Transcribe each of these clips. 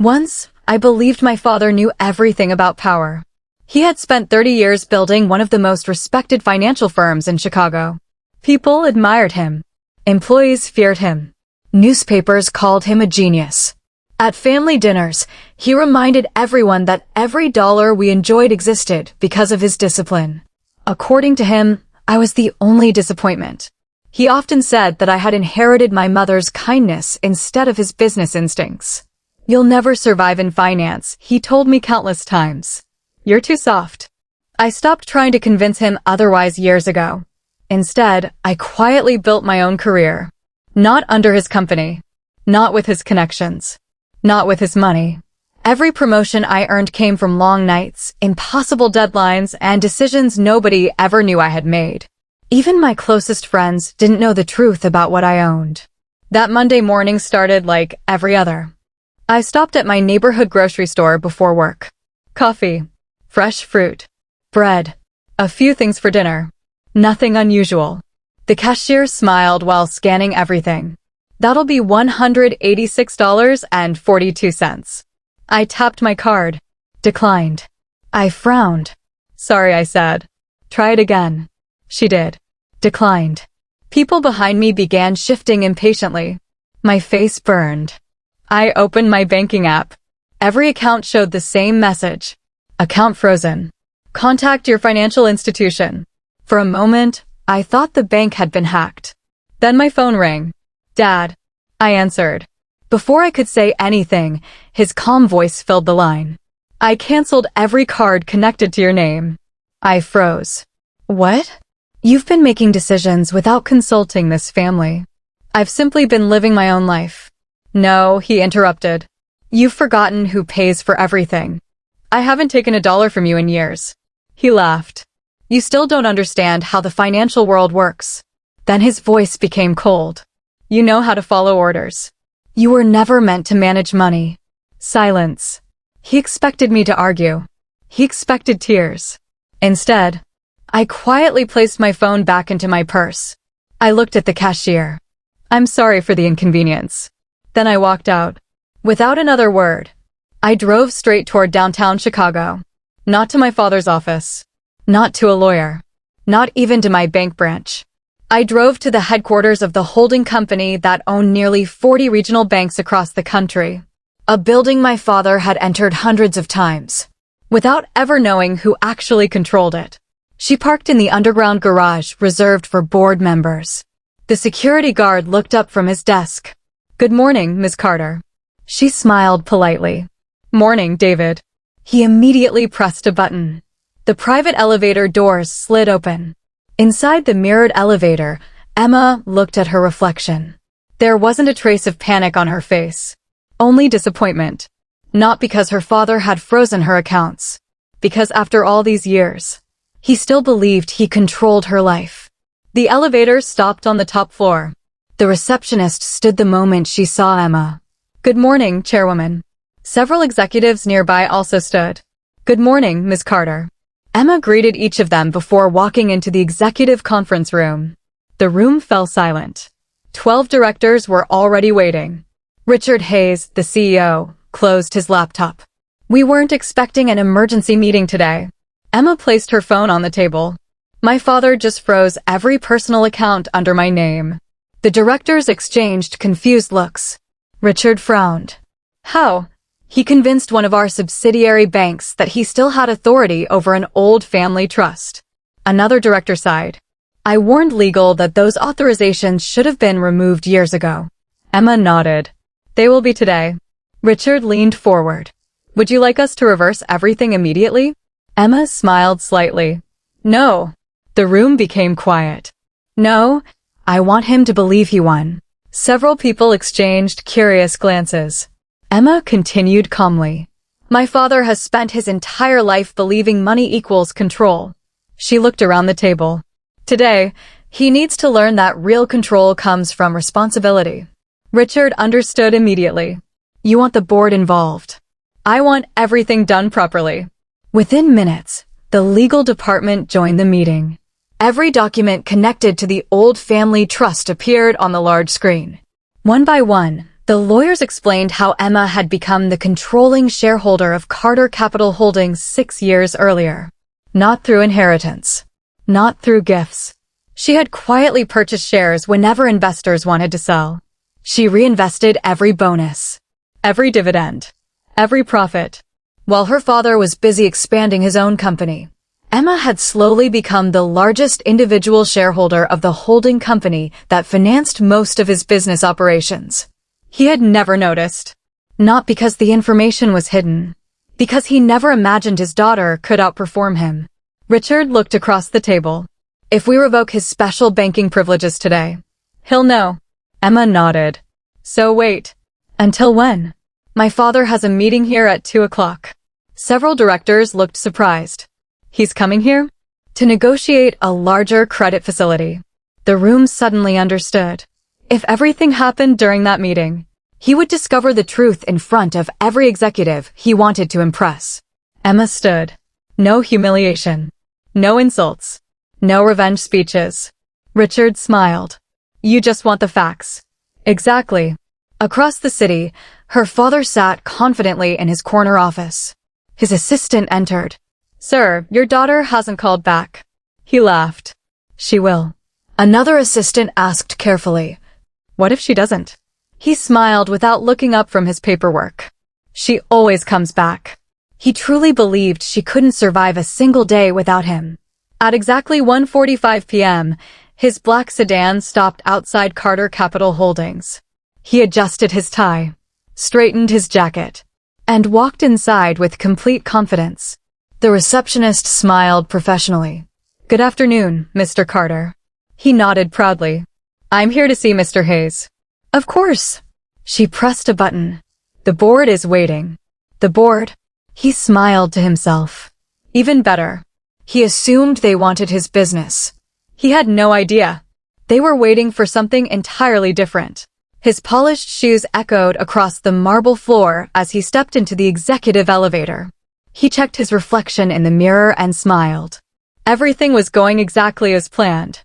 Once, I believed my father knew everything about power. He had spent 30 years building one of the most respected financial firms in Chicago. People admired him. Employees feared him. Newspapers called him a genius. At family dinners, he reminded everyone that every dollar we enjoyed existed because of his discipline. According to him, I was the only disappointment. He often said that I had inherited my mother's kindness instead of his business instincts. "You'll never survive in finance," he told me countless times. "You're too soft." I stopped trying to convince him otherwise years ago. Instead, I quietly built my own career. Not under his company. Not with his connections. Not with his money. Every promotion I earned came from long nights, impossible deadlines, and decisions nobody ever knew I had made. Even my closest friends didn't know the truth about what I owned. That Monday morning started like every other. I stopped at my neighborhood grocery store before work. Coffee, fresh fruit, bread, a few things for dinner. Nothing unusual. The cashier smiled while scanning everything. "That'll be $186.42. I tapped my card. Declined. I frowned. "Sorry," I said. "Try it again." She did. Declined. People behind me began shifting impatiently. My face burned. I opened my banking app. Every account showed the same message. Account frozen. Contact your financial institution. For a moment, I thought the bank had been hacked. Then my phone rang. "Dad." I answered. Before I could say anything, his calm voice filled the line. "I canceled every card connected to your name." I froze. "What?" "You've been making decisions without consulting this family." "I've simply been living my own life." "No," he interrupted. "You've forgotten who pays for everything. I haven't taken a dollar from you in years." He laughed. "You still don't understand how the financial world works." Then his voice became cold. "You know how to follow orders. You were never meant to manage money." Silence. He expected me to argue. He expected tears. Instead, I quietly placed my phone back into my purse. I looked at the cashier. "I'm sorry for the inconvenience." Then I walked out. Without another word, I drove straight toward downtown Chicago. Not to my father's office. Not to a lawyer. Not even to my bank branch. I drove to the headquarters of the holding company that owned nearly 40 regional banks across the country. A building my father had entered hundreds of times, without ever knowing who actually controlled it. She parked in the underground garage reserved for board members. The security guard looked up from his desk. "Good morning, Ms. Carter." She smiled politely. "Morning, David." He immediately pressed a button. The private elevator doors slid open. Inside the mirrored elevator, Emma looked at her reflection. There wasn't a trace of panic on her face. Only disappointment. Not because her father had frozen her accounts. Because after all these years, he still believed he controlled her life. The elevator stopped on the top floor. The receptionist stood the moment she saw Emma. "Good morning, Chairwoman." Several executives nearby also stood. "Good morning, Ms. Carter." Emma greeted each of them before walking into the executive conference room. The room fell silent. 12 directors were already waiting. Richard Hayes, the CEO, closed his laptop. "We weren't expecting an emergency meeting today." Emma placed her phone on the table. "My father just froze every personal account under my name." The directors exchanged confused looks. Richard frowned. "How?" "He convinced one of our subsidiary banks that he still had authority over an old family trust." Another director sighed. "I warned legal that those authorizations should have been removed years ago." Emma nodded. "They will be today." Richard leaned forward. "Would you like us to reverse everything immediately?" Emma smiled slightly. "No." The room became quiet. "No, I want him to believe he won." Several people exchanged curious glances. Emma continued calmly. "My father has spent his entire life believing money equals control." She looked around the table. "Today, he needs to learn that real control comes from responsibility." Richard understood immediately. "You want the board involved. I want everything done properly." Within minutes, the legal department joined the meeting. Every document connected to the old family trust appeared on the large screen. One by one, The lawyers explained how Emma had become the controlling shareholder of Carter Capital Holdings 6 years earlier. Not through inheritance. Not through gifts. She had quietly purchased shares whenever investors wanted to sell. She reinvested every bonus, every dividend, every profit. While her father was busy expanding his own company, Emma had slowly become the largest individual shareholder of the holding company that financed most of his business operations. He had never noticed. Not because the information was hidden, because he never imagined his daughter could outperform him. Richard looked across the table. If we revoke his special banking privileges today, he'll know. Emma nodded. So wait. Until when? My father has a meeting here at 2 o'clock. Several directors looked surprised. He's coming here? To negotiate a larger credit facility. The room suddenly understood. If everything happened during that meeting, he would discover the truth in front of every executive he wanted to impress. Emma stood. No humiliation. No insults. No revenge speeches. Richard smiled. You just want the facts. Exactly. Across the city, her father sat confidently in his corner office. His assistant entered. Sir, your daughter hasn't called back. He laughed. She will. Another assistant asked carefully. What if she doesn't? He smiled without looking up from his paperwork. She always comes back. He truly believed she couldn't survive a single day without him. At exactly 1:45 p.m., his black sedan stopped outside Carter Capital Holdings. He adjusted his tie, straightened his jacket, and walked inside with complete confidence. The receptionist smiled professionally. Good afternoon, Mr. Carter. He nodded proudly. I'm here to see Mr. Hayes. Of course. She pressed a button. The board is waiting. The board? He smiled to himself. Even better. He assumed they wanted his business. He had no idea. They were waiting for something entirely different. His polished shoes echoed across the marble floor as he stepped into the executive elevator. He checked his reflection in the mirror and smiled. Everything was going exactly as planned.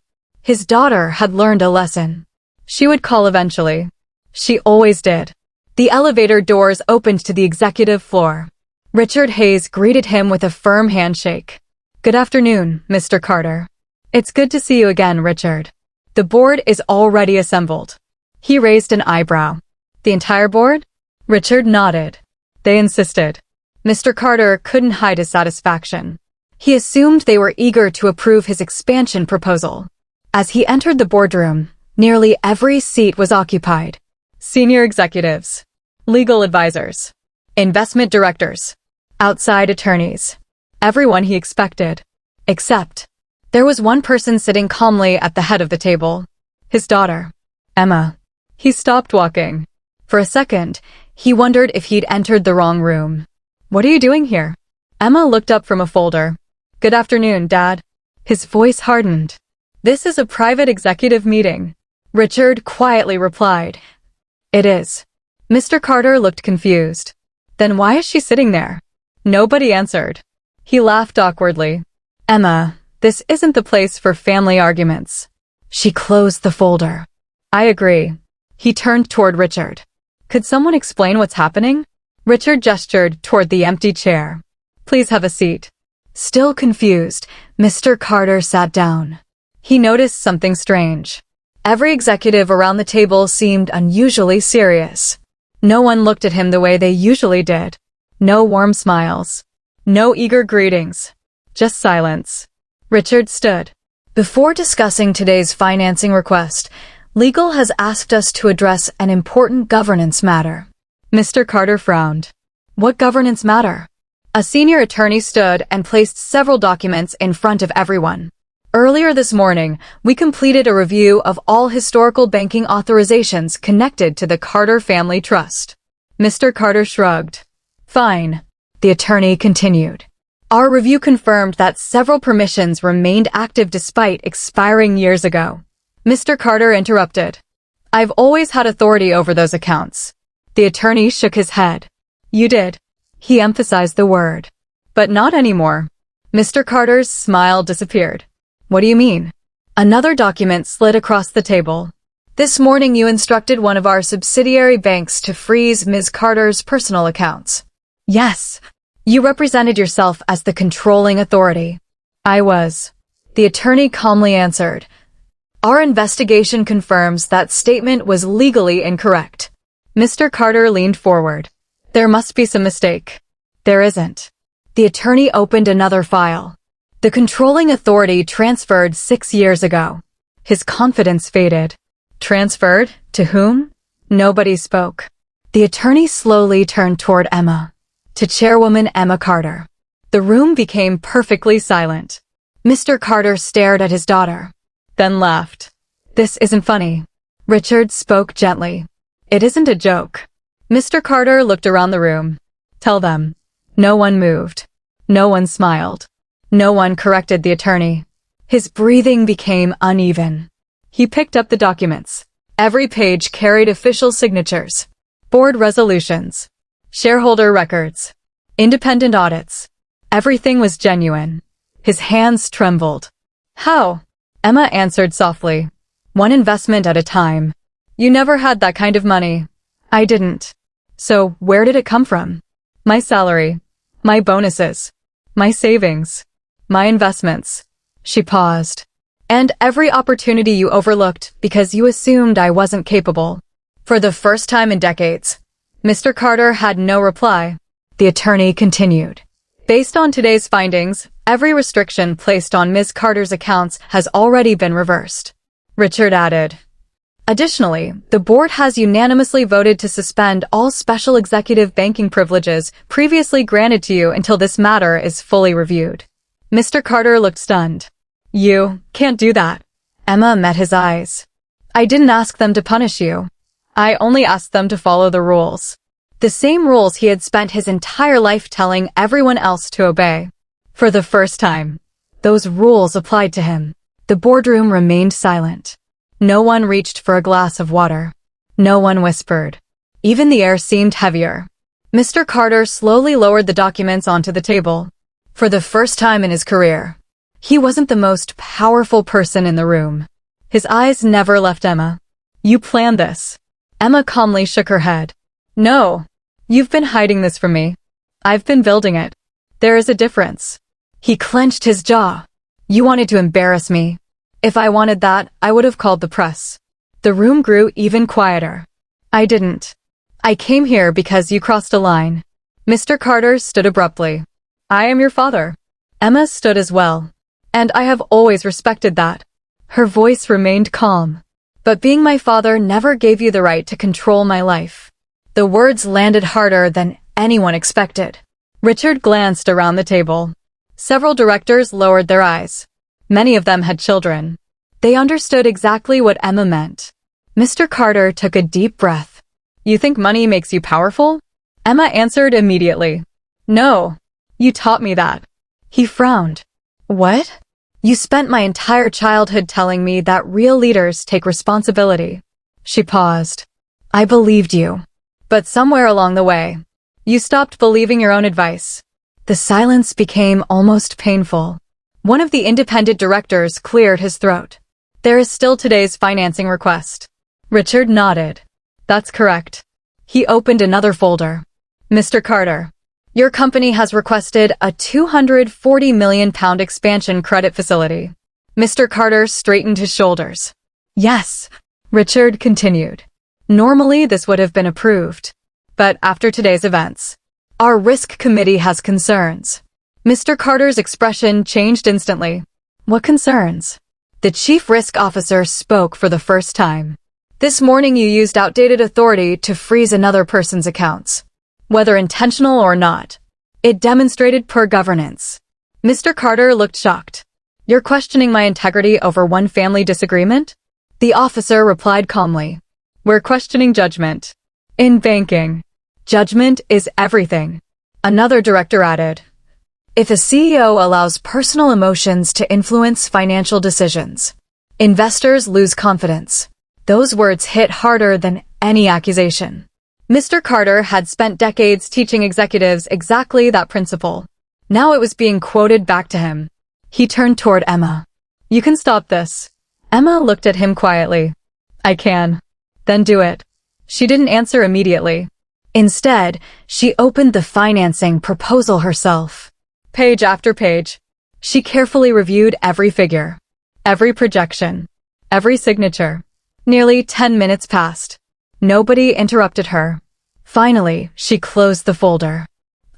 His daughter had learned a lesson. She would call eventually. She always did. The elevator doors opened to the executive floor. Richard Hayes greeted him with a firm handshake. Good afternoon, Mr. Carter. It's good to see you again, Richard. The board is already assembled. He raised an eyebrow. The entire board? Richard nodded. They insisted. Mr. Carter couldn't hide his satisfaction. He assumed they were eager to approve his expansion proposal. As he entered the boardroom, nearly every seat was occupied. Senior executives, legal advisors, investment directors, outside attorneys. Everyone he expected. Except, there was one person sitting calmly at the head of the table. His daughter, Emma. He stopped walking. For a second, he wondered if he'd entered the wrong room. What are you doing here? Emma looked up from a folder. Good afternoon, Dad. His voice hardened. This is a private executive meeting. Richard quietly replied. It is. Mr. Carter looked confused. Then why is she sitting there? Nobody answered. He laughed awkwardly. Emma, this isn't the place for family arguments. She closed the folder. I agree. He turned toward Richard. Could someone explain what's happening? Richard gestured toward the empty chair. Please have a seat. Still confused, Mr. Carter sat down. He noticed something strange. Every executive around the table seemed unusually serious. No one looked at him the way they usually did. No warm smiles. No eager greetings. Just silence. Richard stood. Before discussing today's financing request, legal has asked us to address an important governance matter. Mr. Carter frowned. What governance matter? A senior attorney stood and placed several documents in front of everyone. Earlier this morning, we completed a review of all historical banking authorizations connected to the Carter Family Trust. Mr. Carter shrugged. Fine. The attorney continued. Our review confirmed that several permissions remained active despite expiring years ago. Mr. Carter interrupted. I've always had authority over those accounts. The attorney shook his head. You did. He emphasized the word. But not anymore. Mr. Carter's smile disappeared. What do you mean? Another document slid across the table. This morning you instructed one of our subsidiary banks to freeze Ms. Carter's personal accounts. Yes. You represented yourself as the controlling authority. I was. The attorney calmly answered. Our investigation confirms that statement was legally incorrect. Mr. Carter leaned forward. There must be some mistake. There isn't. The attorney opened another file. The controlling authority transferred 6 years ago. His confidence faded. Transferred? To whom? Nobody spoke. The attorney slowly turned toward Emma. To Chairwoman Emma Carter. The room became perfectly silent. Mr. Carter stared at his daughter, then laughed. This isn't funny. Richard spoke gently. It isn't a joke. Mr. Carter looked around the room. Tell them. No one moved. No one smiled. No one corrected the attorney. His breathing became uneven. He picked up the documents. Every page carried official signatures, board resolutions, shareholder records, independent audits. Everything was genuine. His hands trembled. How? Emma answered softly. One investment at a time. You never had that kind of money. I didn't. So where did it come from? My salary. My bonuses. My savings. My investments. She paused. And every opportunity you overlooked because you assumed I wasn't capable. For the first time in decades. Mr. Carter had no reply. The attorney continued. Based on today's findings, every restriction placed on Ms. Carter's accounts has already been reversed. Richard added. Additionally, the board has unanimously voted to suspend all special executive banking privileges previously granted to you until this matter is fully reviewed. Mr. Carter looked stunned. You can't do that. Emma met his eyes. I didn't ask them to punish you. I only asked them to follow the rules. The same rules he had spent his entire life telling everyone else to obey. For the first time, those rules applied to him. The boardroom remained silent. No one reached for a glass of water. No one whispered. Even the air seemed heavier. Mr. Carter slowly lowered the documents onto the table. For the first time in his career, he wasn't the most powerful person in the room. His eyes never left Emma. You planned this. Emma calmly shook her head. No. You've been hiding this from me. I've been building it. There is a difference. He clenched his jaw. You wanted to embarrass me. If I wanted that, I would have called the press. The room grew even quieter. I didn't. I came here because you crossed a line. Mr. Carter stood abruptly. I am your father. Emma stood as well. And I have always respected that. Her voice remained calm. But being my father never gave you the right to control my life. The words landed harder than anyone expected. Richard glanced around the table. Several directors lowered their eyes. Many of them had children. They understood exactly what Emma meant. Mr. Carter took a deep breath. You think money makes you powerful? Emma answered immediately. No. You taught me that. He frowned. What? You spent my entire childhood telling me that real leaders take responsibility. She paused. I believed you. But somewhere along the way, you stopped believing your own advice. The silence became almost painful. One of the independent directors cleared his throat. There is still today's financing request. Richard nodded. That's correct. He opened another folder. Mr. Carter, your company has requested a £240 million expansion credit facility. Mr. Carter straightened his shoulders. Yes, Richard continued. Normally this would have been approved. But after today's events, our risk committee has concerns. Mr. Carter's expression changed instantly. What concerns? The chief risk officer spoke for the first time. This morning you used outdated authority to freeze another person's accounts. Whether intentional or not, it demonstrated poor governance. Mr. Carter looked shocked. You're questioning my integrity over one family disagreement? The officer replied calmly. We're questioning judgment. In banking, judgment is everything. Another director added. If a CEO allows personal emotions to influence financial decisions, investors lose confidence. Those words hit harder than any accusation. Mr. Carter had spent decades teaching executives exactly that principle. Now it was being quoted back to him. He turned toward Emma. You can stop this. Emma looked at him quietly. I can. Then do it. She didn't answer immediately. Instead, she opened the financing proposal herself. Page after page. She carefully reviewed every figure, every projection, every signature. Nearly 10 minutes passed. Nobody interrupted her. Finally, she closed the folder.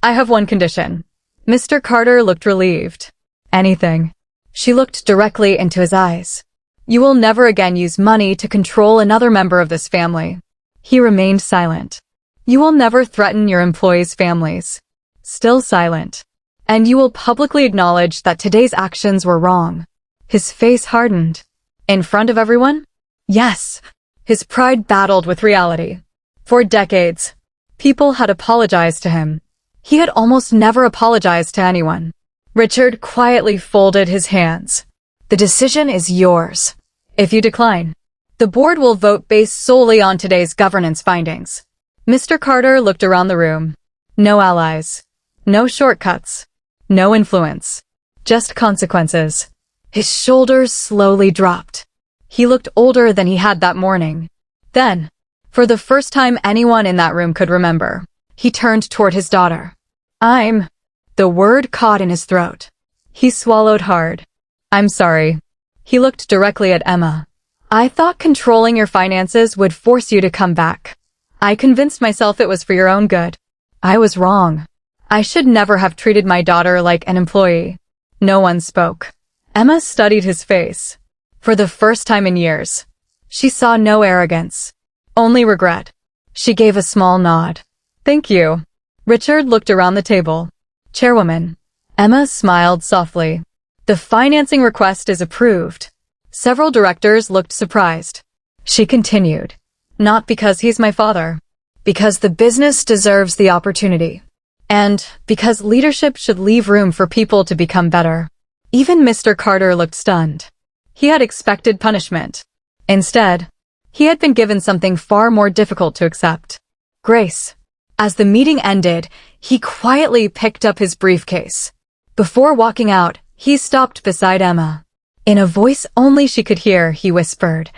I have one condition. Mr. Carter looked relieved. Anything. She looked directly into his eyes. You will never again use money to control another member of this family. He remained silent. You will never threaten your employees' families. Still silent. And you will publicly acknowledge that today's actions were wrong. His face hardened. In front of everyone? Yes. His pride battled with reality. For decades, people had apologized to him. He had almost never apologized to anyone. Richard quietly folded his hands. The decision is yours. If you decline, the board will vote based solely on today's governance findings. Mr. Carter looked around the room. No allies. No shortcuts. No influence. Just consequences. His shoulders slowly dropped. He looked older than he had that morning. Then, for the first time anyone in that room could remember, he turned toward his daughter. The word caught in his throat. He swallowed hard. I'm sorry. He looked directly at Emma. I thought controlling your finances would force you to come back. I convinced myself it was for your own good. I was wrong. I should never have treated my daughter like an employee. No one spoke. Emma studied his face. For the first time in years, she saw no arrogance, only regret. She gave a small nod. Thank you. Richard looked around the table. Chairwoman. Emma smiled softly. The financing request is approved. Several directors looked surprised. She continued. Not because he's my father. Because the business deserves the opportunity. And because leadership should leave room for people to become better. Even Mr. Carter looked stunned. He had expected punishment. Instead, he had been given something far more difficult to accept. Grace. As the meeting ended, he quietly picked up his briefcase. Before walking out, he stopped beside Emma. In a voice only she could hear, he whispered,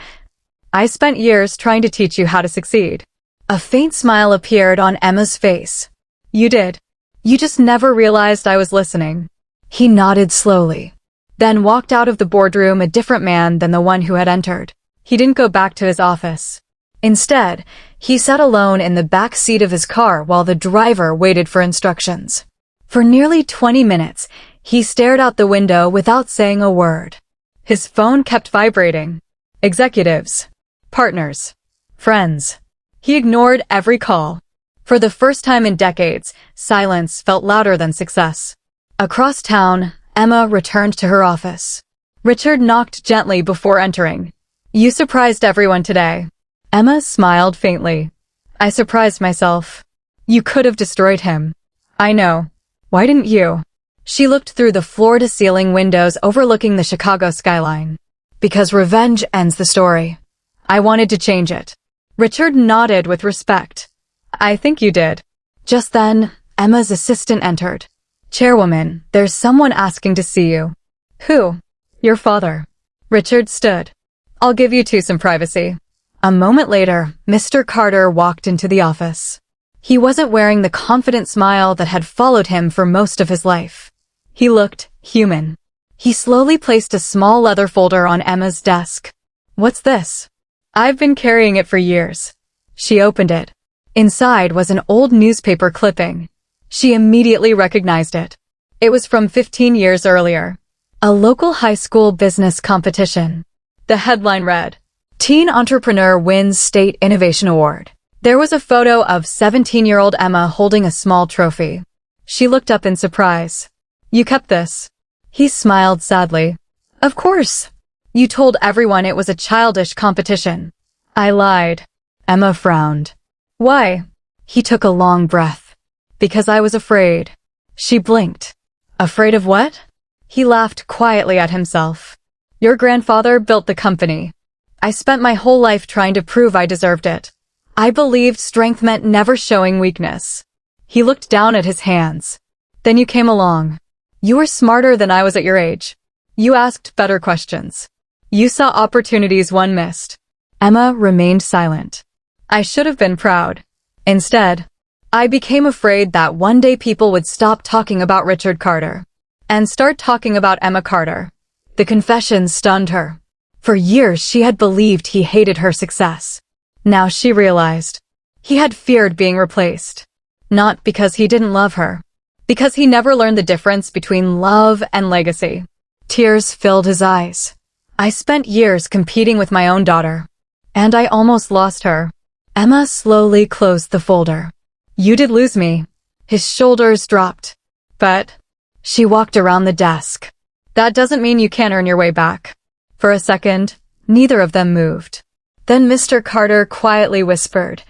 I spent years trying to teach you how to succeed. A faint smile appeared on Emma's face. You did. You just never realized I was listening. He nodded slowly, then walked out of the boardroom a different man than the one who had entered. He didn't go back to his office. Instead, he sat alone in the back seat of his car while the driver waited for instructions. For nearly 20 minutes, he stared out the window without saying a word. His phone kept vibrating. Executives, partners, friends. He ignored every call. For the first time in decades, silence felt louder than success. Across town, Emma returned to her office. Richard knocked gently before entering. You surprised everyone today. Emma smiled faintly. I surprised myself. You could have destroyed him. I know. Why didn't you? She looked through the floor-to-ceiling windows overlooking the Chicago skyline. Because revenge ends the story. I wanted to change it. Richard nodded with respect. I think you did. Just then, Emma's assistant entered. Chairwoman, there's someone asking to see you. Who? Your father. Richard stood. I'll give you two some privacy. A moment later, Mr. Carter walked into the office. He wasn't wearing the confident smile that had followed him for most of his life. He looked human. He slowly placed a small leather folder on Emma's desk. What's this? I've been carrying it for years. She opened it. Inside was an old newspaper clipping. She immediately recognized it. It was from 15 years earlier. A local high school business competition. The headline read, Teen Entrepreneur Wins State Innovation Award. There was a photo of 17-year-old Emma holding a small trophy. She looked up in surprise. You kept this? He smiled sadly. Of course. You told everyone it was a childish competition. I lied. Emma frowned. Why? He took a long breath. Because I was afraid. She blinked. Afraid of what? He laughed quietly at himself. Your grandfather built the company. I spent my whole life trying to prove I deserved it. I believed strength meant never showing weakness. He looked down at his hands. Then you came along. You were smarter than I was at your age. You asked better questions. You saw opportunities one missed. Emma remained silent. I should have been proud. Instead, I became afraid that one day people would stop talking about Richard Carter and start talking about Emma Carter. The confession stunned her. For years she had believed he hated her success. Now she realized he had feared being replaced. Not because he didn't love her, because he never learned the difference between love and legacy. Tears filled his eyes. I spent years competing with my own daughter, and I almost lost her. Emma slowly closed the folder. You did lose me. His shoulders dropped. But she walked around the desk. That doesn't mean you can't earn your way back. For a second, neither of them moved. Then Mr. Carter quietly whispered,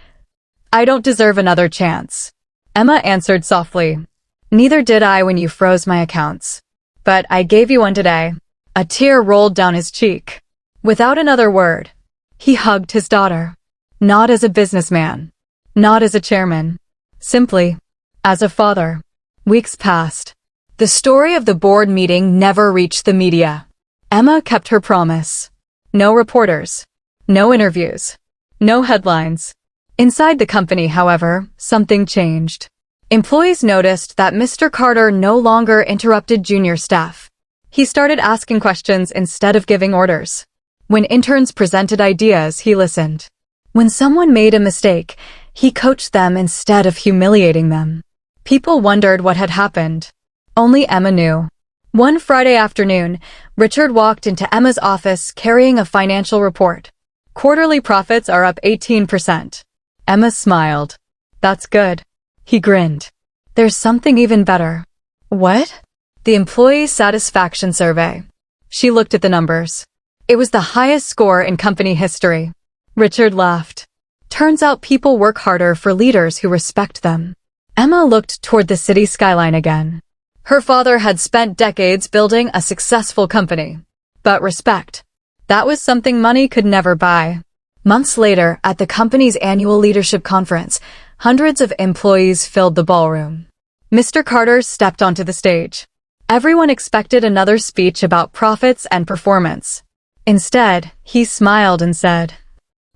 I don't deserve another chance. Emma answered softly, Neither did I when you froze my accounts. But I gave you one today. A tear rolled down his cheek. Without another word, he hugged his daughter. Not as a businessman. Not as a chairman. Simply, as a father. Weeks passed. The story of the board meeting never reached the media. Emma kept her promise. No reporters. No interviews. No headlines. Inside the company, however, something changed. Employees noticed that Mr. Carter no longer interrupted junior staff. He started asking questions instead of giving orders. When interns presented ideas, he listened. When someone made a mistake, he coached them instead of humiliating them. People wondered what had happened. Only Emma knew. One Friday afternoon, Richard walked into Emma's office carrying a financial report. Quarterly profits are up 18%. Emma smiled. That's good. He grinned. There's something even better. What? The employee satisfaction survey. She looked at the numbers. It was the highest score in company history. Richard laughed. Turns out people work harder for leaders who respect them. Emma looked toward the city skyline again. Her father had spent decades building a successful company. But respect. That was something money could never buy. Months later, at the company's annual leadership conference, hundreds of employees filled the ballroom. Mr. Carter stepped onto the stage. Everyone expected another speech about profits and performance. Instead, he smiled and said,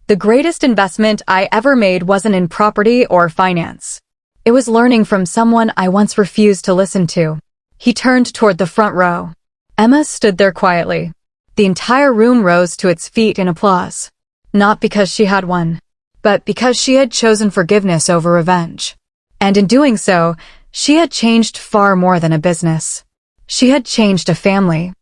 The greatest investment I ever made wasn't in property or finance. It was learning from someone I once refused to listen to. He turned toward the front row. Emma stood there quietly. The entire room rose to its feet in applause. Not because she had won, but because she had chosen forgiveness over revenge. And in doing so, she had changed far more than a business. She had changed a family.